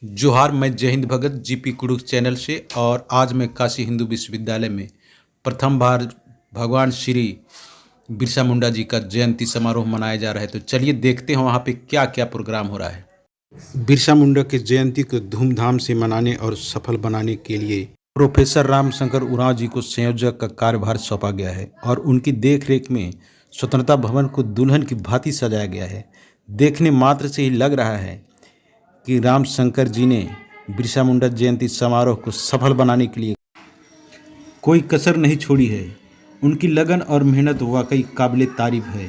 जोहार, मैं जय हिंद भगत जीपी कुडुख चैनल से। और आज मैं काशी हिंदू विश्वविद्यालय में प्रथम बार भगवान श्री बिरसा मुंडा जी का जयंती समारोह मनाया जा रहा है। तो चलिए देखते हैं वहाँ पे क्या क्या प्रोग्राम हो रहा है। बिरसा मुंडा की जयंती को धूमधाम से मनाने और सफल बनाने के लिए प्रोफेसर रामशंकर उरांव जी को संयोजक का कार्यभार सौंपा गया है और उनकी देखरेख में स्वतंत्रता भवन को दुल्हन की भांति सजाया गया है। देखने मात्र से ही लग रहा है कि राम शंकर जी ने बिरसा मुंडा जयंती समारोह को सफल बनाने के लिए कोई कसर नहीं छोड़ी है। उनकी लगन और मेहनत वाकई काबिले तारीफ है।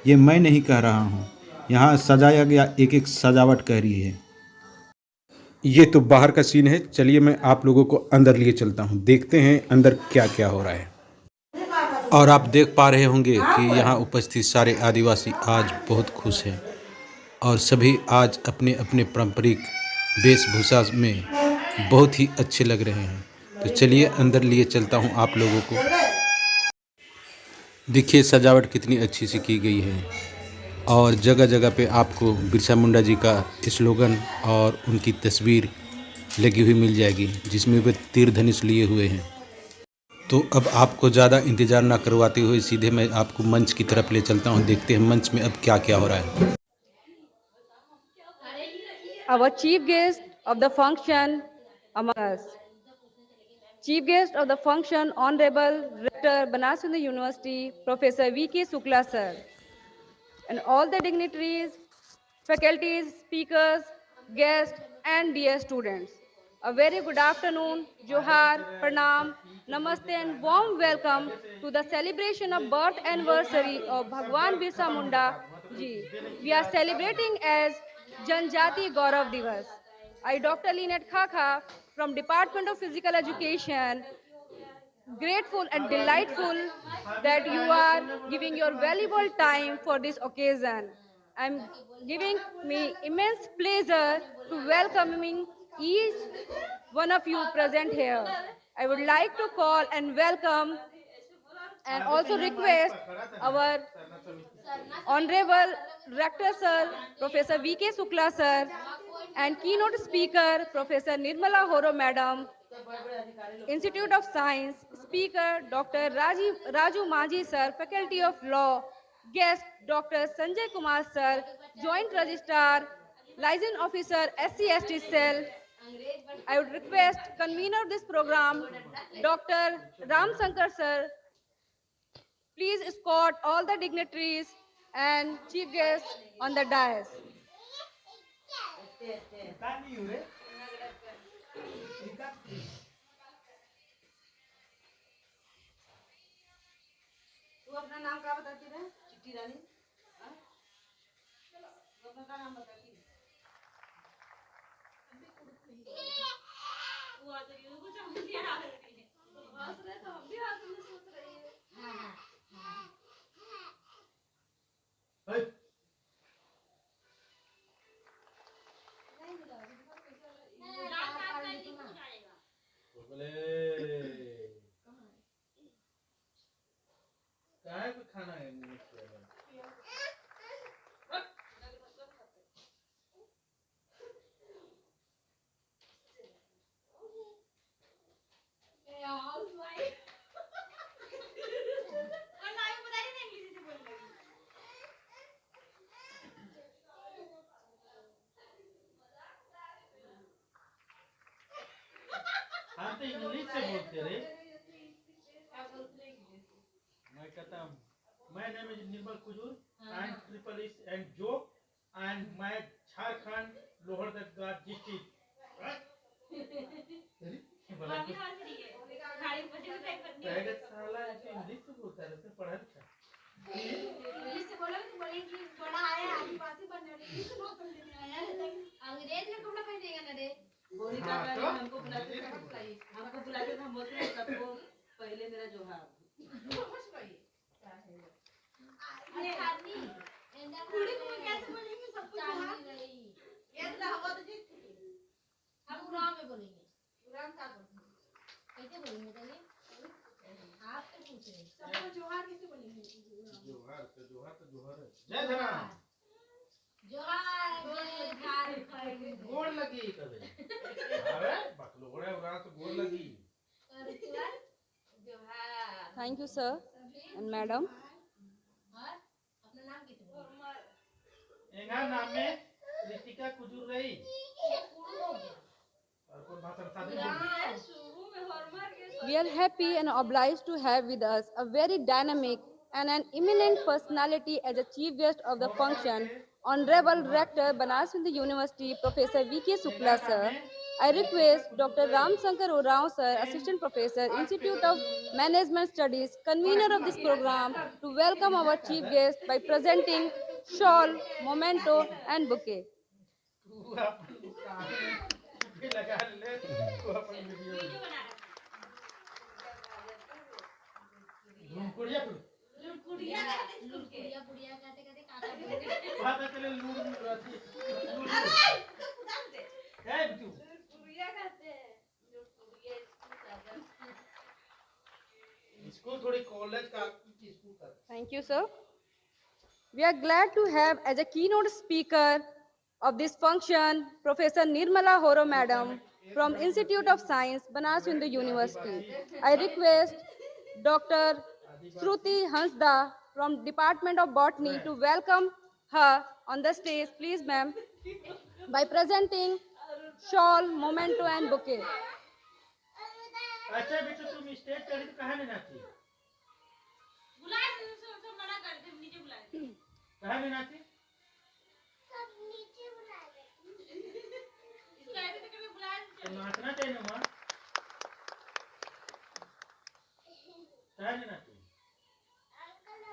ये मैं नहीं कह रहा हूँ, यहाँ सजाया गया एक एक सजावट कह रही है। ये तो बाहर का सीन है। चलिए मैं आप लोगों को अंदर लिए चलता हूँ, देखते हैं अंदर क्या क्या हो रहा है। और आप देख पा रहे होंगे कि यहाँ उपस्थित सारे आदिवासी आज बहुत खुश हैं और सभी आज अपने अपने पारंपरिक वेशभूषा में बहुत ही अच्छे लग रहे हैं। तो चलिए अंदर लिए चलता हूँ आप लोगों को। देखिए सजावट कितनी अच्छी सी की गई है और जगह जगह पे आपको बिरसा मुंडा जी का स्लोगन और उनकी तस्वीर लगी हुई मिल जाएगी, जिसमें वे तीर धनुष लिए हुए हैं। तो अब आपको ज़्यादा इंतज़ार ना करवाते हुए सीधे मैं आपको मंच की तरफ ले चलता हूँ। देखते हैं मंच में अब क्या क्या हो रहा है। Our chief guest of the function among us. Chief guest of the function, Honorable Rector, Banaras Hindu University, Professor V.K. Sukla sir, and all the dignitaries, faculties, speakers, guests, and dear students. A very good afternoon, Johar, Pranam, Namaste, and warm welcome to the celebration of birth anniversary of Bhagwan Birsa Munda ji. We are celebrating as Janjati Gaurav Divas. I, Dr. Linet Khakha, from Department of Physical Education, grateful and delightful that you are giving your valuable time for this occasion. I'm giving me immense pleasure to welcoming each one of you present here. I would like to call and welcome and also request our Honorable Rector Sir, Professor V.K. Sukla Sir, and keynote speaker, Professor Nirmala Horo Madam, Institute of Science, speaker Dr. Raju Maji Sir, Faculty of Law, guest Dr. Sanjay Kumar Sir, Joint Registrar, Liaison Officer SC/ST Cell. I would request convener of this program, Dr. Ram Shankar Sir, please escort all the dignitaries and chief guests on the dais. तू अपना नाम क्या बताती है? चिट्टी रानी। तू अपना नाम बताती है? वो आ रही है, कुछ समझ नहीं आ रही है। हंस रहे तो हम भी हंसने सोच रही है। हाँ हाँ। नहीं मिला, बोले काय पे खाना है हाँ तो इंग्लिश से बोलते रे। मैं कहता हूँ My name is Nirmal Kujur and Triple S and Joe and मैं झारखंड लोहरदगा डिस्ट्रिक्ट। साला इंग्लिश से बोलता है, उसने पढ़ा लिखा। इंग्लिश से बोला तो बोलेंगे बड़ा आया आदिवासी बनने इंग्लिश से बोल लेने आया है। अंग्रेज में कपड़ा पहनेगा ना रे। गोरी का हमको बुलाते हम बोलते हैं सबको पहले मेरा जोहार। कुड़ी को कैसे बोलेंगे सबको जोहार? ये तो हवा तो जी हम उराम में बोलेंगे। उराम का बोलेंगे। कैसे बोलेंगे चलिए? आप तो पूछ रहे हैं। सबको जोहार कैसे बोलेंगे? जोहार तो जोहार है। जय धरा। जोहार जय झारखंड। गोड़ लग लगी कभी अरे बकलोड़े उड़ा तो गोर लगी Thank you, sir and madam. एंगा नाम में रितिका कुजूर रही और कौन भाषा बता We are happy and obliged to have with us a very dynamic and an eminent personality as a chief guest of the function, Honorable Rector Banaras Hindu University, Professor V.K. Sukla, sir. I request Dr. Ram Shankar Urao, sir, Assistant Professor, Institute of Management Studies, convener of this program, to welcome our chief guest by presenting shawl, memento, and bouquet. तू अपन कान में लगा ले तू अपन video लुड़कुड़िया लुड़कुड़िया लुड़कुड़िया बुढ़िया कहते कहते काका बोल पता चले लुड़ राती अरे खुदा दे है तू लुड़कुड़िया कहते हैं लुड़कुड़िया स्कूल थोड़ी कॉलेज का स्कूल का Thank you, sir. We are glad to have as a keynote speaker of this function Professor Nirmala Horo Madam from Institute of Science, Banaras Hindu University. I request Dr. Shruti Hansda from Department of Botany to welcome her on the stage, please ma'am, by presenting shawl, memento and bouquet. अच्छा बेटा तुम stage चढ़ी तो कहाँ नहीं नाची बुला सब मना कर दे नीचे बुला कहाँ नहीं नाची सब नीचे बुला ले इसका ऐसे तो कभी बुला तो नाचना चाहिए ना माँ कहाँ नहीं नाची अंकल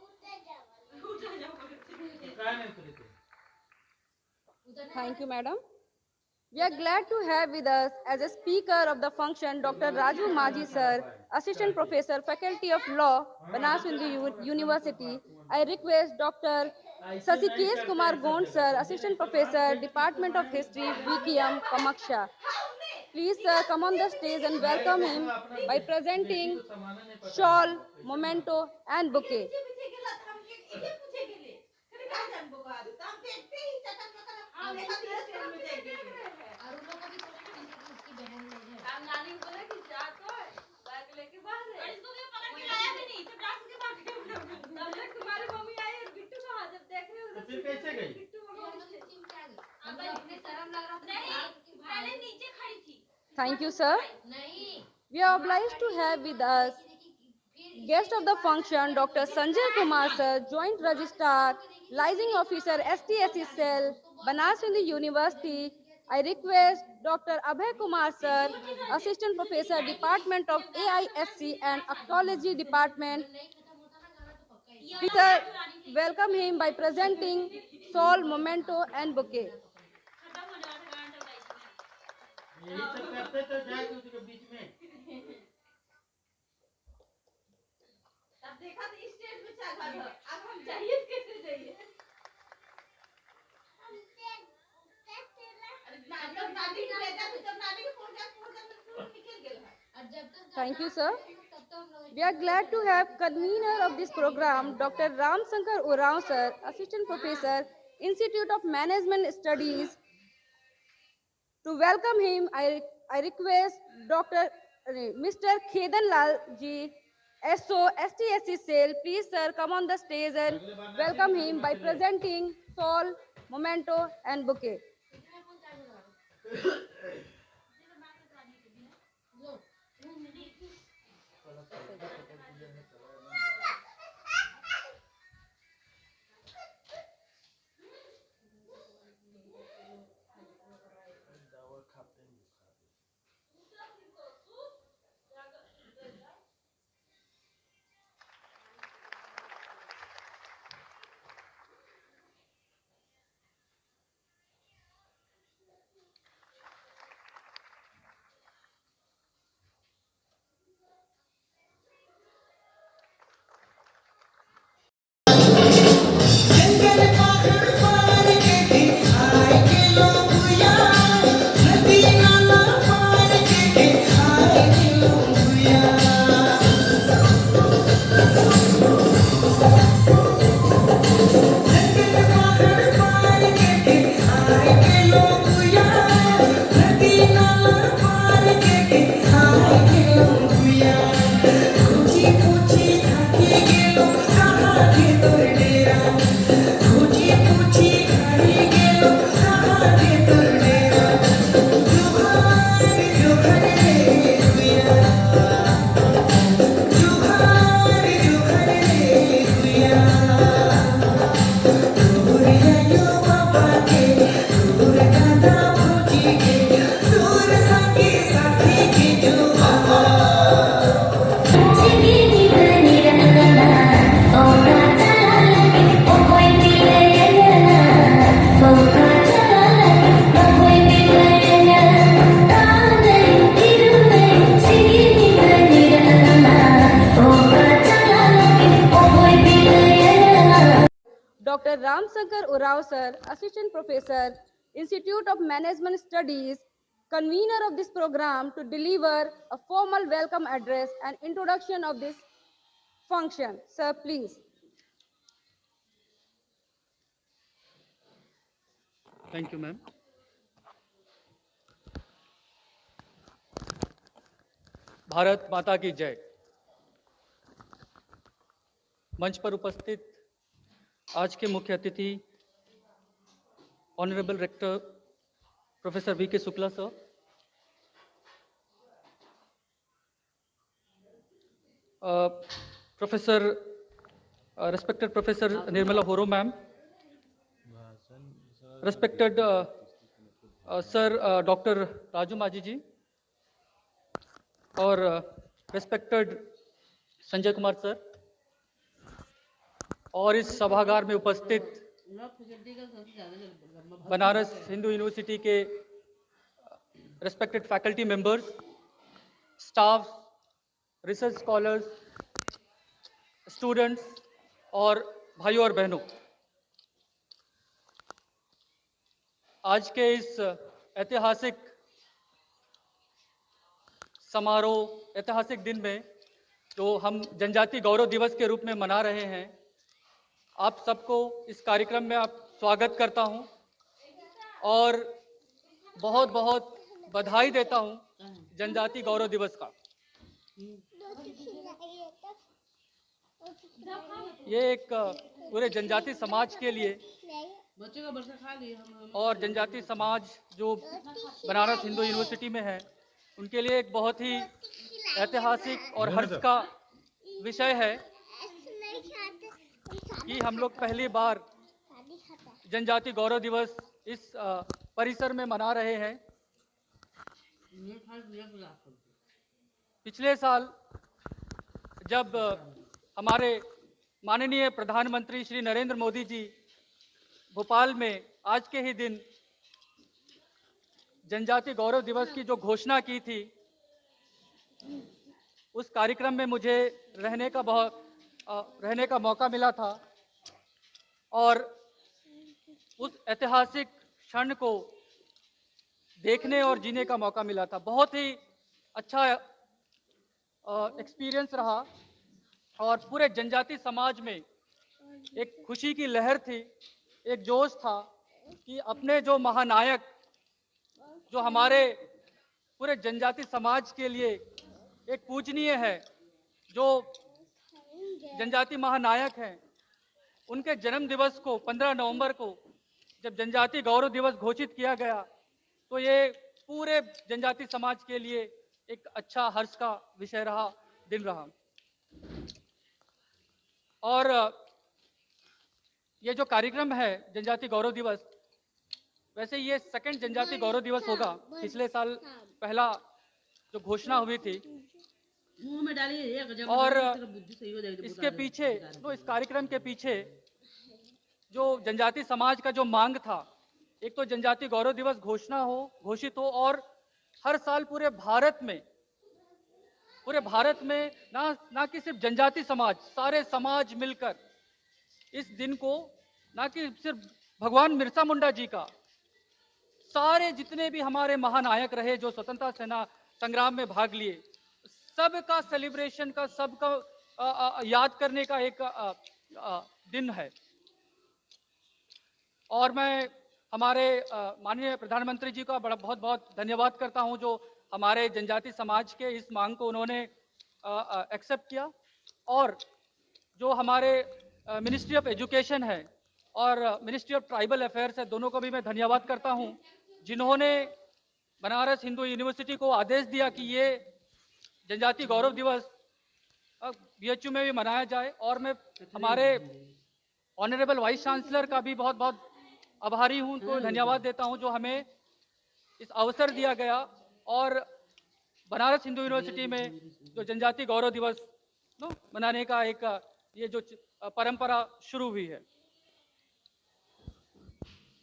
उठा जाओ कहाँ नहीं उतरी तू Thank you, madam. We are glad to have with us as a speaker of the function Dr. Raju Maji sir, Assistant Professor, Faculty of Law, Banaras Hindu University. I request Dr. Sasikesh Kumar Gond sir, Assistant Professor, Department of History, VKM, Kamaksha. Please sir, come on the stage and welcome him by presenting shawl, memento and bouquet. Thank you, sir. We are obliged to have with us guest of the function, Dr. Sanjay Kumar sir, Joint Registrar, Liaising Officer, STSC Cell, Banaras Hindu University. I request Dr. Abhay Kumar sir, Assistant Professor, Department of AISC and Archaeology Department. Please welcome him by presenting shawl, memento and bouquet. यही सब करते तो जाए तो उसके बीच में अब देखा तो स्टेज पे चढ़ा था अब हम जाइए कैसे जाइए Thank you, sir. We are glad to have convener of this program, Dr. Ram Shankar Urao sir, Assistant Professor, Institute of Management Studies. To welcome him, I request Mr. Khedan Lal ji, SO, STSC Cell. Please, sir, come on the stage and welcome him by presenting shawl, memento, and bouquet. Kumar Urao sir, Assistant Professor, Institute of Management Studies, convener of this program, to deliver a formal welcome address and introduction of this function. Sir, please. Thank you, ma'am. Bharat माता की जय। मंच पर उपस्थित आज के मुख्य अतिथि ऑनरेबल रेक्टर प्रोफेसर वी के Shukla sir, professor respected Professor Nirmala Horo ma'am, respected Sir Dr. Raju Maji ji, और respected संजय कुमार सर, और इस सभागार में उपस्थित बनारस हिंदू यूनिवर्सिटी के respected faculty members, staff, research scholars, students और भाइयों और बहनों, आज के इस ऐतिहासिक समारोह, ऐतिहासिक दिन में जो हम जनजाति गौरव दिवस के रूप में मना रहे हैं, आप सबको इस कार्यक्रम में आप स्वागत करता हूं और बहुत बहुत बधाई देता हूं जनजाति गौरव दिवस का। ये एक पूरे जनजाति समाज के लिए और जनजाति समाज जो बनारस हिंदू यूनिवर्सिटी में है उनके लिए एक बहुत ही ऐतिहासिक और हर्ष का विषय है कि हम लोग पहली बार जनजाति गौरव दिवस इस परिसर में मना रहे हैं। पिछले साल जब हमारे माननीय प्रधानमंत्री श्री नरेंद्र मोदी जी भोपाल में आज के ही दिन जनजाति गौरव दिवस की जो घोषणा की थी, उस कार्यक्रम में मुझे रहने का मौका मिला था और उस ऐतिहासिक क्षण को देखने और जीने का मौका मिला था। बहुत ही अच्छा एक्सपीरियंस रहा और पूरे जनजाति समाज में एक खुशी की लहर थी, एक जोश था कि अपने जो महानायक, जो हमारे पूरे जनजाति समाज के लिए एक पूजनीय है, जो जनजाति महानायक हैं, उनके जन्म दिवस को 15 नवंबर को जब जनजाति गौरव दिवस घोषित किया गया तो ये पूरे जनजाति समाज के लिए एक अच्छा हर्ष का विषय रहा, दिन रहा। और ये जो कार्यक्रम है जनजाति गौरव दिवस, वैसे ये सेकंड जनजाति गौरव दिवस होगा। पिछले साल पहला जो घोषणा हुई थी और इसके पीछे तो इस कार्यक्रम के पीछे जो जनजाति समाज का जो मांग था, एक तो जनजाति गौरव दिवस घोषित हो और हर साल पूरे भारत में ना कि सिर्फ जनजाति समाज, सारे समाज मिलकर इस दिन को, ना कि सिर्फ भगवान बिरसा मुंडा जी का, सारे जितने भी हमारे महानायक रहे जो स्वतंत्रता सेना संग्राम में भाग लिए, सबका सेलिब्रेशन का, सबका याद करने का एक दिन है। और मैं हमारे माननीय प्रधानमंत्री जी का बहुत बहुत धन्यवाद करता हूं जो हमारे जनजाति समाज के इस मांग को उन्होंने एक्सेप्ट किया, और जो हमारे मिनिस्ट्री ऑफ एजुकेशन है और मिनिस्ट्री ऑफ ट्राइबल अफेयर्स है, दोनों को भी मैं धन्यवाद करता हूं जिन्होंने बनारस हिंदू यूनिवर्सिटी को आदेश दिया कि ये जनजाति गौरव दिवस बीएचयू में भी मनाया जाए। और मैं हमारे ऑनरेबल वाइस चांसलर का भी बहुत बहुत आभारी हूं, उनको धन्यवाद देता हूं जो हमें इस अवसर दिया गया और बनारस हिंदू यूनिवर्सिटी में जो जनजाति गौरव दिवस मनाने का एक ये जो परंपरा शुरू हुई है।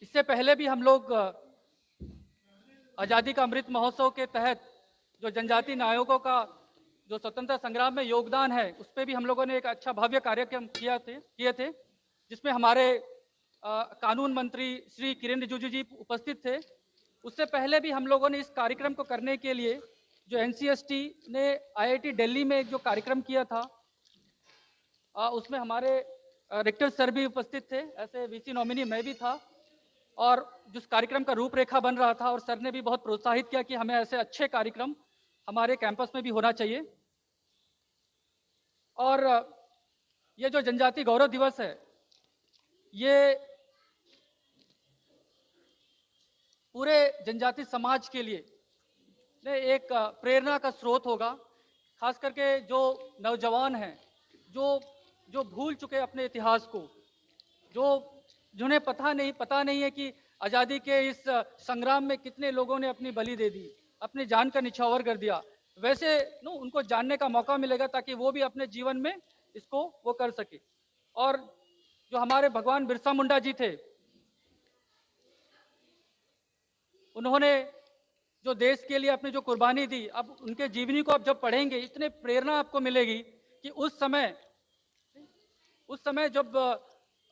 इससे पहले भी हम लोग आज़ादी का अमृत महोत्सव के तहत जो जनजाति नायकों का जो स्वतंत्रता संग्राम में योगदान है, उस पर भी हम लोगों ने एक अच्छा भव्य कार्यक्रम किए थे, जिसमें हमारे कानून मंत्री श्री किरेन रिजिजू जी उपस्थित थे। उससे पहले भी हम लोगों ने इस कार्यक्रम को करने के लिए जो एनसीएसटी ने आईआईटी दिल्ली में एक जो कार्यक्रम किया था, उसमें हमारे रेक्टर सर भी उपस्थित थे, ऐसे वीसी नॉमिनी मैं भी था, और जिस कार्यक्रम का रूपरेखा बन रहा था, और सर ने भी बहुत प्रोत्साहित किया कि हमें ऐसे अच्छे कार्यक्रम हमारे कैंपस में भी होना चाहिए। और ये जो जनजाति गौरव दिवस है, ये पूरे जनजाति समाज के लिए एक प्रेरणा का स्रोत होगा। खास करके जो नौजवान हैं, जो जो भूल चुके अपने इतिहास को, जो जिन्हें पता नहीं है कि आज़ादी के इस संग्राम में कितने लोगों ने अपनी बलि दे दी, अपनी जान का निछावर कर दिया, वैसे उनको जानने का मौका मिलेगा ताकि वो भी अपने जीवन में इसको वो कर सके। और जो हमारे भगवान बिरसा मुंडा जी थे, उन्होंने जो देश के लिए अपनी जो कुर्बानी दी, अब उनके जीवनी को आप जब पढ़ेंगे, इतने प्रेरणा आपको मिलेगी कि उस समय जब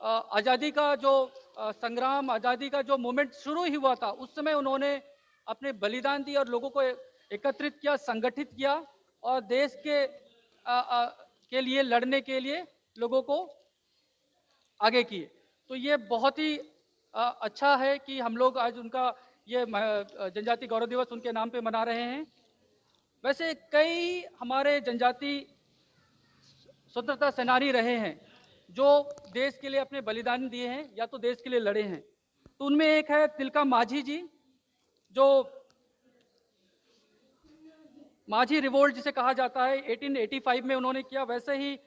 आज़ादी का जो संग्राम, आज़ादी का जो मूवमेंट शुरू ही हुआ था, उस समय उन्होंने अपने बलिदान दिए और लोगों को एकत्रित किया, संगठित किया, और देश के लिए लड़ने के लिए लोगों को आगे किए। तो ये बहुत ही अच्छा है कि हम लोग आज उनका ये जनजाति गौरव दिवस उनके नाम पे मना रहे हैं। वैसे कई हमारे जनजाति स्वतंत्रता सेनानी रहे हैं जो देश के लिए अपने बलिदान दिए हैं या तो देश के लिए लड़े हैं। तो उनमें एक है तिलका माझी जी, जो माझी रिवोल्ट जिसे कहा जाता है 1885 में उन्होंने किया। वैसे ही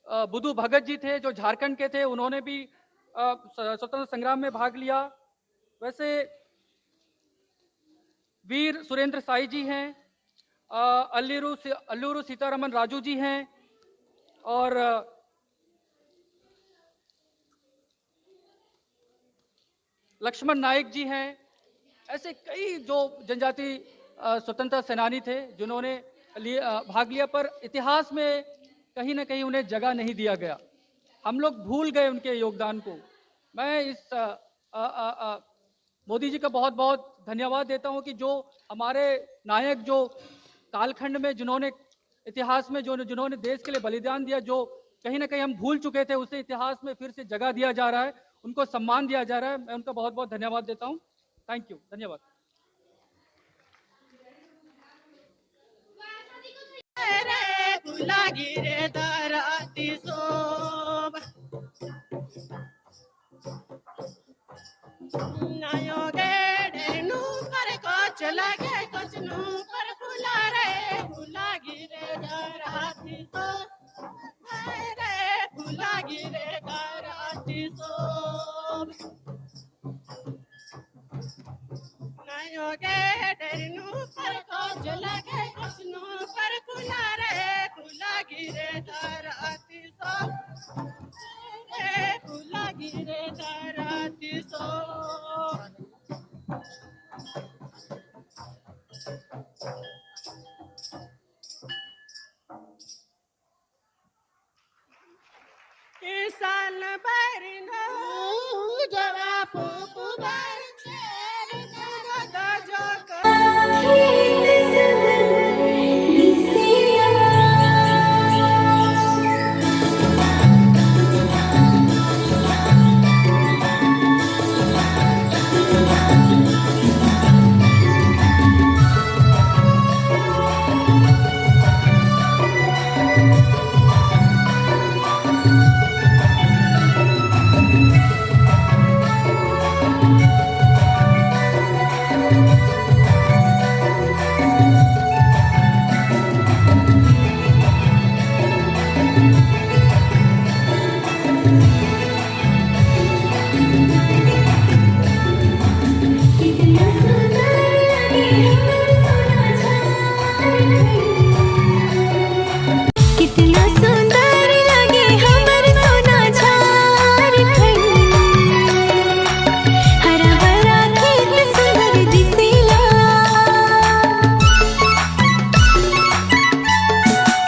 बुद्धू भगत जी थे जो झारखंड के थे, उन्होंने भी स्वतंत्रता संग्राम में भाग लिया। वैसे वीर सुरेंद्र साई जी हैं, अल्लूरू सीतारमन राजू जी हैं, और लक्ष्मण नायक जी हैं। ऐसे कई जो जनजाति स्वतंत्रता सेनानी थे जिन्होंने भाग लिया, पर इतिहास में कहीं ना कहीं उन्हें जगह नहीं दिया गया। हम लोग भूल गए उनके योगदान को। मैं इस मोदी जी का बहुत बहुत धन्यवाद देता हूं कि जो हमारे नायक जो कालखंड में जिन्होंने इतिहास में जिन्होंने देश के लिए बलिदान दिया, जो कहीं ना कहीं हम भूल चुके थे, उसे इतिहास में फिर से जगह दिया जा रहा है, उनको सम्मान दिया जा रहा है। मैं उनका बहुत बहुत धन्यवाद देता हूं। थैंक यू, धन्यवाद। गिरे दराती सोब नायो गेडे नू पर कोच लगे कोच नू पर फुला गिरे दराती सोब रे फुला गिरे दराती सोब नायो गेडे नू पर कोच लगे कोच नू पर फुला गिरे दराती सोब रे फुला गिरे दराती सोब किसान बैरिनो जवा